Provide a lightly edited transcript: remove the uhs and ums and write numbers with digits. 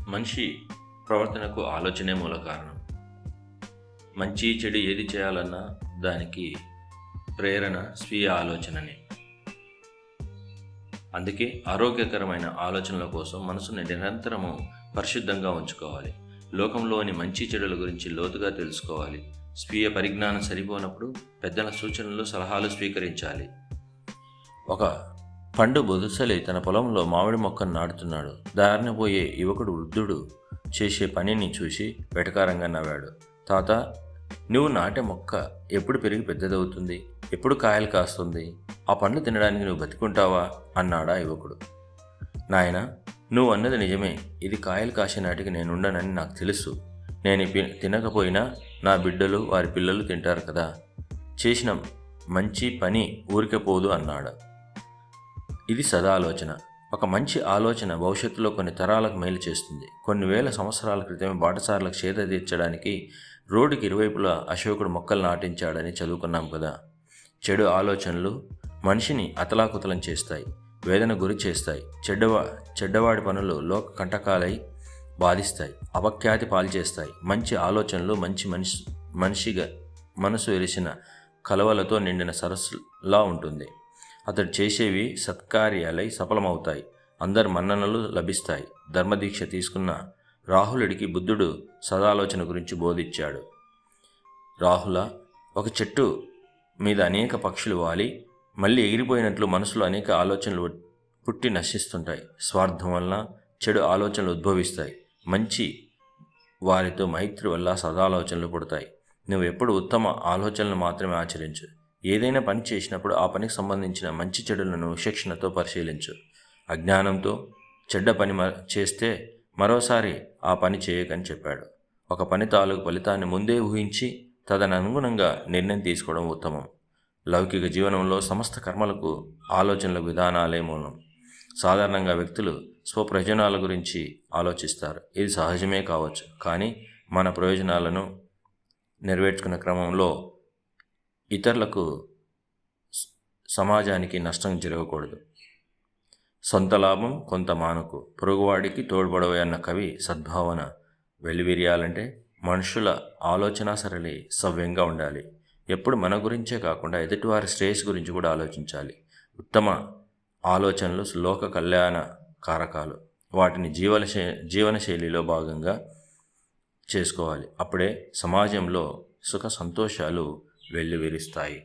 మనిషి ప్రవర్తనకు ఆలోచనే మూల కారణం. మంచి చెడు ఏది చేయాలన్నా దానికి ప్రేరణ స్వీయ ఆలోచననే. అందుకే ఆరోగ్యకరమైన ఆలోచనల కోసం మనసుని నిరంతరము పరిశుద్ధంగా ఉంచుకోవాలి. లోకంలోని మంచి చెడుల గురించి లోతుగా తెలుసుకోవాలి. స్వీయ పరిజ్ఞానం సరిపోనప్పుడు పెద్దల సూచనలు, సలహాలు స్వీకరించాలి. ఒక పండు బొదుసలి తన పొలంలో మామిడి మొక్కను నాటుతున్నాడు. దారిన పోయే యువకుడు వృద్ధుడు చేసే పనిని చూసి వెటకారంగా నవ్వాడు. తాత, నువ్వు నాటే మొక్క ఎప్పుడు పెరిగి పెద్దదవుతుంది? ఎప్పుడు కాయలు కాస్తుంది? ఆ పండ్లు తినడానికి నువ్వు బతికుంటావా అన్నాడా యువకుడు. నాయన, నువ్వు అన్నది నిజమే. ఇది కాయలు కాసే నాటికి నేనుండనని నాకు తెలుసు. నేను తినకపోయినా నా బిడ్డలు, వారి పిల్లలు తింటారు కదా. చేసిన మంచి పని ఊరికే పోదు అన్నాడు. ఇది సదాలోచన. ఒక మంచి ఆలోచన భవిష్యత్తులో కొన్ని తరాలకు మేలు చేస్తుంది. కొన్ని వేల సంవత్సరాల క్రితమే బాటసారులకు సేద తీర్చడానికి రోడ్డుకి ఇరువైపులా అశోకుడు మొక్కలు నాటించాడని చదువుకున్నాం కదా. చెడు ఆలోచనలు మనిషిని అతలాకుతలం చేస్తాయి, వేదన గురి చేస్తాయి. చెడ్డవాడి పనులు లోక కంటకాలై బాధిస్తాయి, అపఖ్యాతి పాల్చేస్తాయి. మంచి ఆలోచనలు మనిషిగా మనసు వెలిసిన కలవలతో నిండిన సరస్సులా ఉంటుంది. అతడు చేసేవి సత్కార్యాలై సఫలమవుతాయి, అందరి మన్ననలు లభిస్తాయి. ధర్మదీక్ష తీసుకున్న రాహులుడికి బుద్ధుడు సదాలోచన గురించి బోధించాడు. రాహుల, ఒక చెట్టు మీద అనేక పక్షులు వాలి మళ్ళీ ఎగిరిపోయినట్లు మనసులో అనేక ఆలోచనలు పుట్టి నశిస్తుంటాయి. స్వార్థం వలన చెడు ఆలోచనలు ఉద్భవిస్తాయి. మంచి వారితో మైత్రి వల్ల సదాలోచనలు పుడతాయి. నువ్వు ఎప్పుడు ఉత్తమ ఆలోచనలు మాత్రమే ఆచరించు. ఏదైనా పని చేసినప్పుడు ఆ పనికి సంబంధించిన మంచి చెడులను విచక్షణతో పరిశీలించు. అజ్ఞానంతో చెడ్డ పని చేస్తే మరోసారి ఆ పని చేయకని చెప్పాడు. ఒక పని తాలూకు ఫలితాన్ని ముందే ఊహించి తదనుగుణంగా నిర్ణయం తీసుకోవడం ఉత్తమం. లౌకిక జీవనంలో సమస్త కర్మలకు ఆలోచనల విధానాలే మూలం. సాధారణంగా వ్యక్తులు స్వప్రయోజనాల గురించి ఆలోచిస్తారు. ఇది సహజమే కావచ్చు, కానీ మన ప్రయోజనాలను నెరవేర్చుకునే క్రమంలో ఇతరులకు, సమాజానికి నష్టం జరగకూడదు. సొంత లాభం కొంత మానుకు, పొరుగువాడికి తోడ్పడవే అన్న కవి సద్భావన వెలివిరియాలంటే మనుషుల ఆలోచన సరళి సవ్యంగా ఉండాలి. ఎప్పుడు మన గురించే కాకుండా ఎదుటివారి శ్రేయస్సు గురించి కూడా ఆలోచించాలి. ఉత్తమ ఆలోచనలు లోక కళ్యాణ కారకాలు. వాటిని జీవనశైలిలో భాగంగా చేసుకోవాలి. అప్పుడే సమాజంలో సుఖ సంతోషాలు వెల్లివిరుస్తాయి.